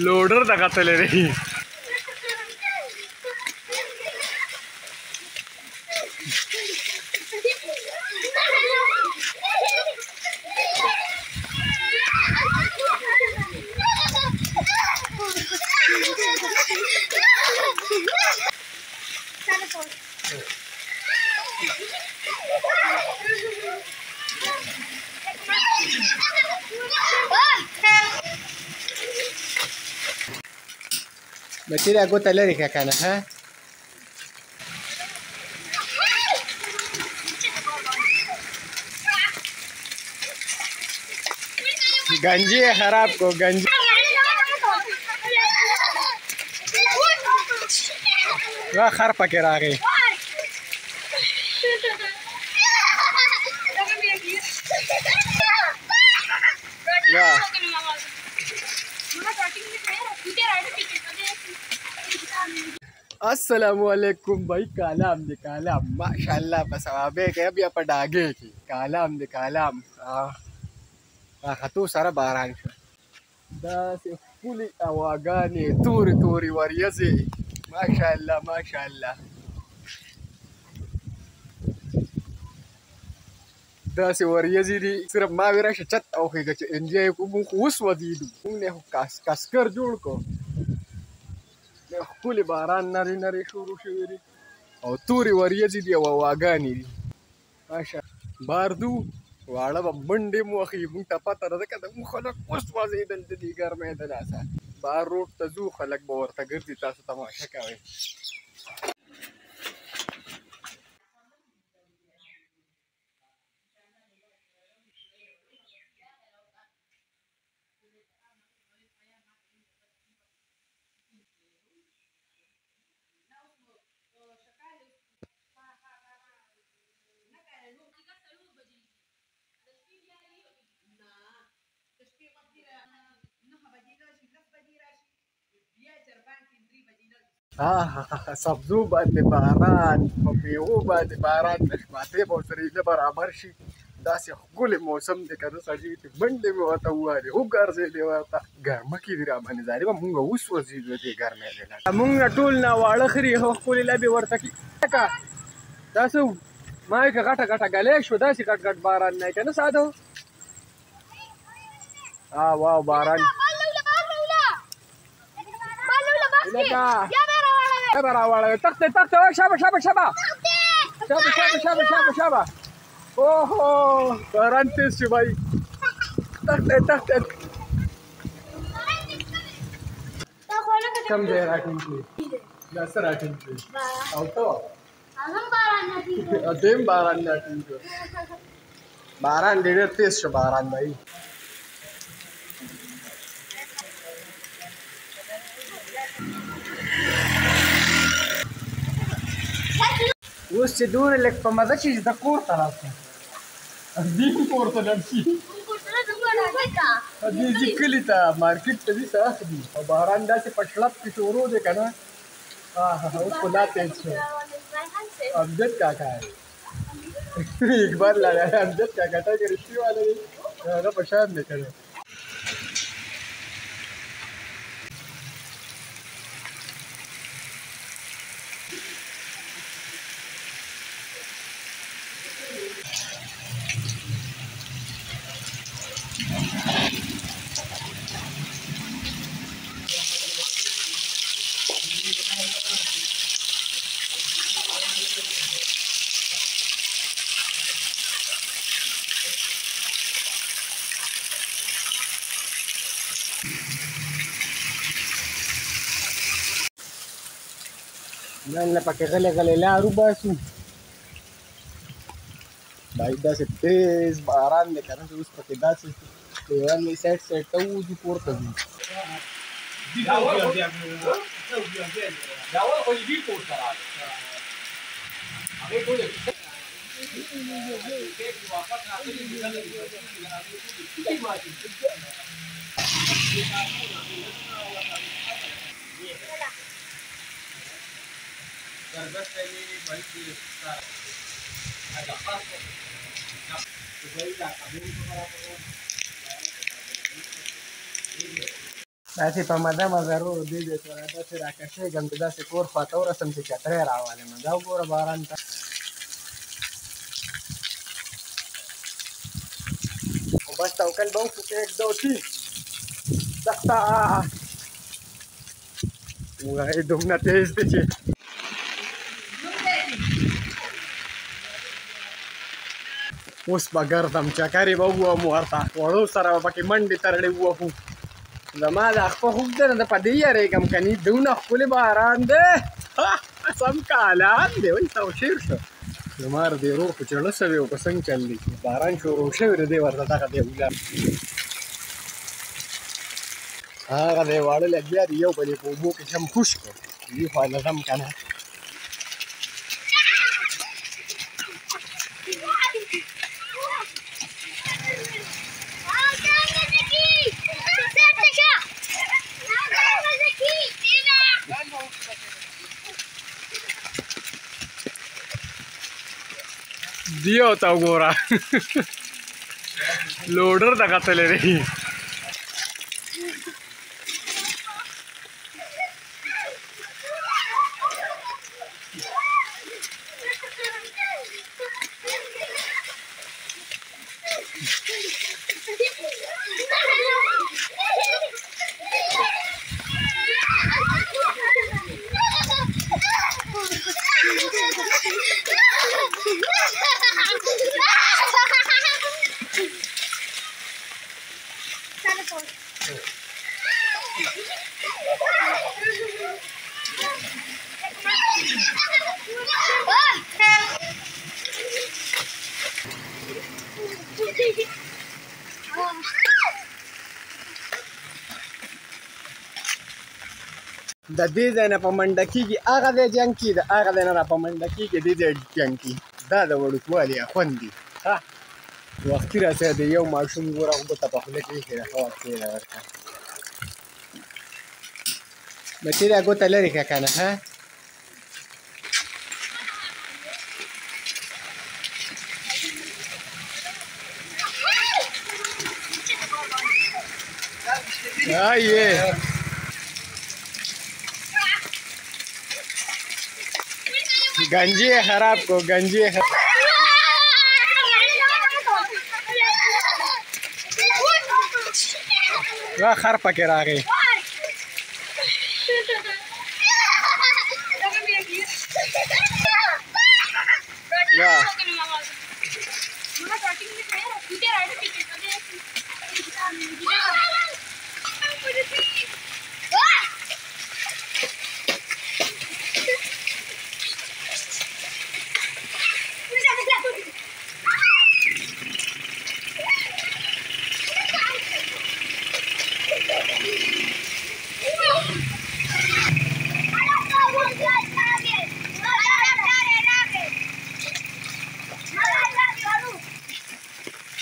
लोडर दगा चले रही Berarti aku teleri kakak ha? गंजी है खराब को गंजी वह खर पके आ गई अस्सलामुअलैकुम भाई कालाम दे कालाम माशाल्लाह बस आबे के अभी आप डागे की कालाम दे कालाम خطو سره باران شو داسې ښکلي هواګانې تورې تورې وریځې ماشاءالله ماشاءالله داسې وریځې دي صرف ما وې راشه چت اوخېږه چې انجوی کړو موږ خو اوس وځېدو موږ نه خو کاسکر جوړ کړو ښکلي باران نرۍ نرۍ شروع شوي دي او تورې وریځې دي او هواګانې دي ماشاءالله بار ځو واړه به منډې مو وهي موږ ته پته ده ځکه موږ خلک اوس وځېدل د دې ګرمۍ د لاسه بار روډ ته ځو خلک به ورته ګرځي تاسو تماشه کوئ سبزو باندې باران په میوو باندې باران د شپاتې به ورسره ایله برابر شي داسې ښکلی موسم دی که نه سړي چې منډې مې ورته ووهلې وګرځېدې ورته ګرمه کې دي راباندې ظالمه مونږ اوس وځېدو دې ګرمۍ دی مونږ ټول نه واړه خري ښکلې لبې ورته کړي داسې ما یې که غټه غټه ګلی شو داسې غټ غټ باران نه که نه ساده واو باران شبه راوړه تخته تخته شابه شابه شابه شابه شابه شابه شابه شابه اوهو باران تیز شو بھائی تخته تخته کم ځای راټینګ دا څه راټینګ او ته دیم باران راټینګ باران ډېر تیز شو باران بھائی اوس چې دونه لږ په مزه شي چې د کور ته راشم دې کور ته لاړ شي دې ځي کلي ته مارکېټ ته ځي څه اخلي او باران داسې په شړپ کې شروع دی که نه اوس خو دا تیز شو امجد کاکا اقبال لاله امجد کاکا ته که رښتي والا دی هغه په شان دی که نه نن له پکې غلې غلې لارو باسو باید داسې تیز باران دی که نه اوس پکې داسې یوه سایډ سایډ ته ووځو پورته ځو داسې په مزه مزه ورو دې دې سره داسې راکشېږم چې داسې کور خواته ورسم چې چترۍ راوالم. دا وګوره باران ته. خو بس توکل به وکړو که 1 2 3 سخته وایي دومره تیز دی چې اوس به ګرځم چکرې به ووهم ورته وړو سره به پکې منډې ترړې ووهو. زما دا خپه خوب دی نه، زه په دې یارېږم که نه دونه ښکلې باران دی سم کالان دی وایي توشیر شو. زما د دې ورور خو چړه سوې و که څنګه چل دی باران شروع شوی د دې ورته دغه دی ولر هغه دی واړه لګیا دي یو بل یې په اوبو کې شم خوش کړو وي خو لزم که نه. دیو ته وګوره لوډر ته کتلی دی. د دې ځای نه په منډه کېږي هغه ځای جنګ کي، د هغه ځای نه را په منډه کېږي دې ځای جنګ کي. دا د وړوکوالي خوند دي. وختي راسره د یو ماشوم ګوره ګوته په خوله کې ایښې ده ښه وخت تېره ورکړه. بچې دا ګوته لرې کړه که نه ښه یې گنجی خراب کو گنجی وا خر پکې راغی.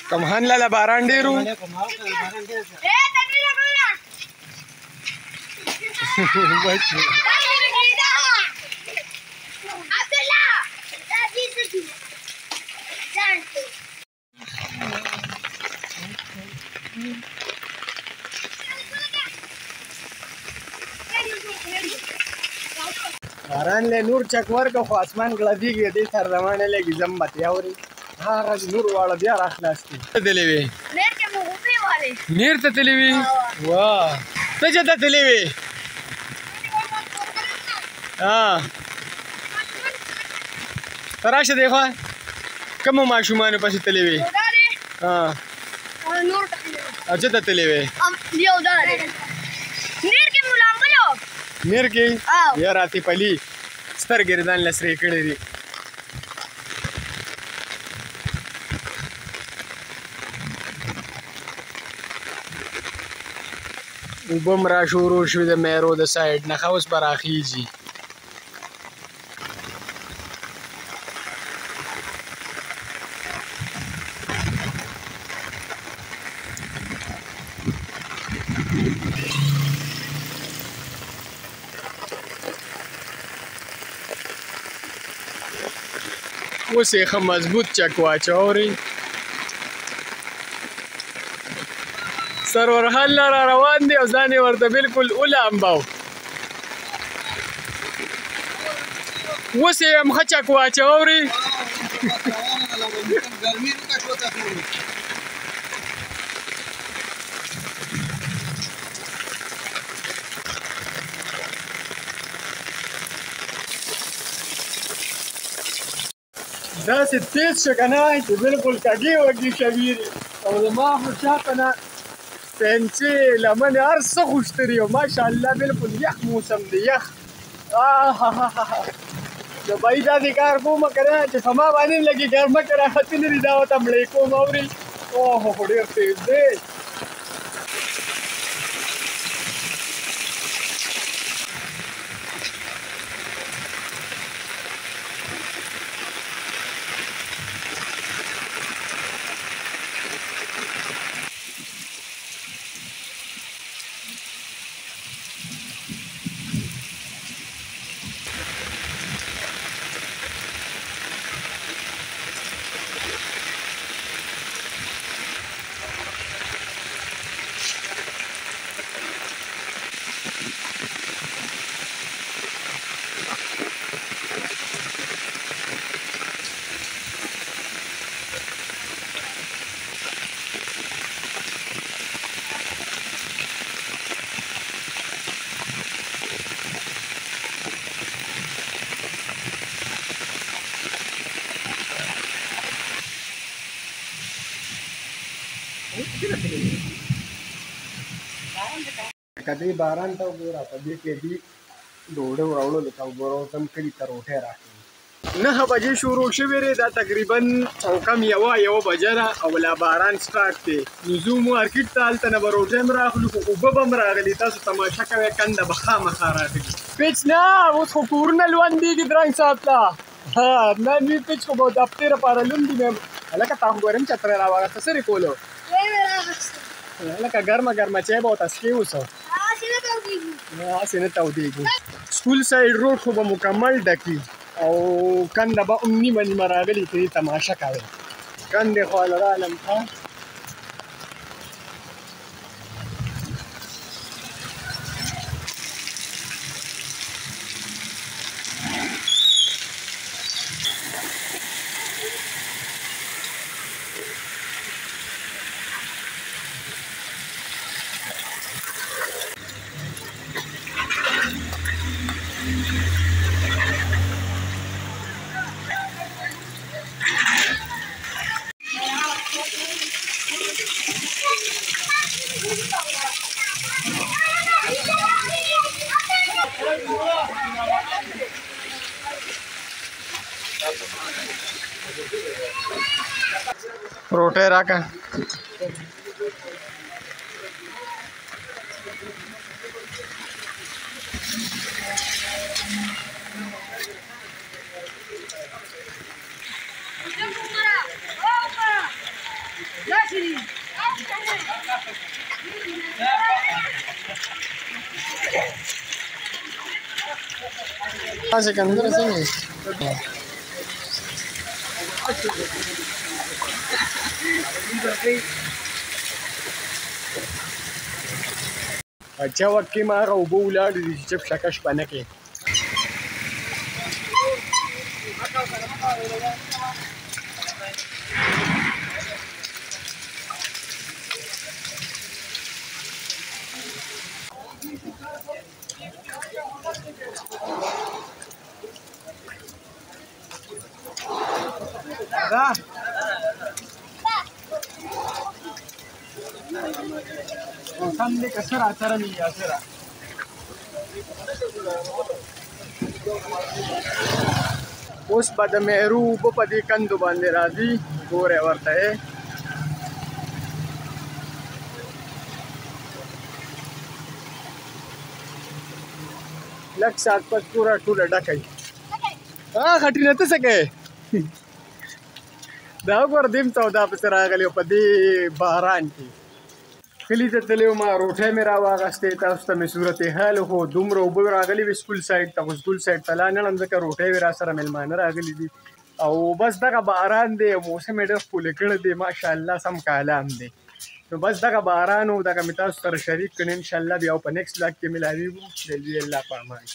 کمهان لاله باران ډېرو باران له نور چک ورکړه خو اسمان ګړدېږي دې سر زمانه لګي زمت یاوري هغه نور واړه بیا راخلاص دي. تللی وې نیر کې مو غوپې والې نیر ته تللی وې واه ته چېرته تللی وې ته راشه دې خوا کومو ماشومانو پسې تللی وې او چېرته تللی وې نیر کې مو لامبلو نیر کې یا راتې پلي سترګې یې ځان له سرې کړې دي. اوبه هم را شروع شوې د میرو د سایډ نه ښه اوس به راخیږي. اوس یې ښه مضبوط چک واچوئ سرور حل را روان دی او ځان یې ورته بالکل ولامباو. اوس یې هم ښه چک واچووري. داسې تیز شه که نه چې بالکل کږې وږې شویري او زما خو شاته نه پنسې لمنې هر څه خوشتري او ماشاءالله بالکل یخ موسم دی یخ. د بهي داسې کار کومه که نه چې په ما باندې هم لږې ګرمکې راختلي دي دا ورته مړې کوم اورې. اوهو خو ډېر تیز دی. که دې باران ته وګوره په دې کې دي ډوډۍ راوړلو ته وګوره اوس هم کلي ته روټۍ راکوي. 9 بجې شروع شوې دی دا تقریبا او کم یوه بجه ده او لا باران سټارټ دی. نو ځو مارکیټ ته هلته نه به روټۍ هم راخلو خو اوبه به هم راغلي. تاسو تماشه کوئ کنده به خامخا راغلي. پیچ نه اوس خو کورونه لوندېږي درنګ صاحب ته. نه نوي پیچ خو به د هفتې لپاره لوندي مې هلکه تا خو ګورم چتری راواغسته څه یې کولو هلکه ګرمه ګرمه چای به ورته څښې اوسه هسې نه تودېږو. سکول سایډ روډ خو به مکمل ډکي او کنده به هم نیمه نیمه راغلي چې دې تماشه کوئ. کندې خواله رالم ښه روټۍ راکړه. सिकंदर सिंह अच्छा वक्त की मारा उबो उलाड जब शकश बने के Kan dai ka sara tara ni ya sara اوس به د مهرو اوبه په دې کندو باندې راځي ګورئ ورته لږ ساعت پس پوره ټوله ډکوي خټینه ته څه کوې دا وګوره دیم تودا پسې راغلی په دې باران کې کلي ته تللی وم روټۍ مې راواغستې تاسو ته مې صورت حال خو دومره اوبه راغلي وې سکول سایډ ته خو سکول سایډ ته لا نه ړم ځکه روټۍ وې راسره میلمانه راغلي دي او بس دغه باران دی موسم یې ډېر ښکلی کړی دی ماشاءالله سم کالام دی نو بس دغه باران و دغه مې تاسو سره شریک کړ. انشاءالله بیا په نیکسټ بلاګ کې ملاویږو. د الله په امان.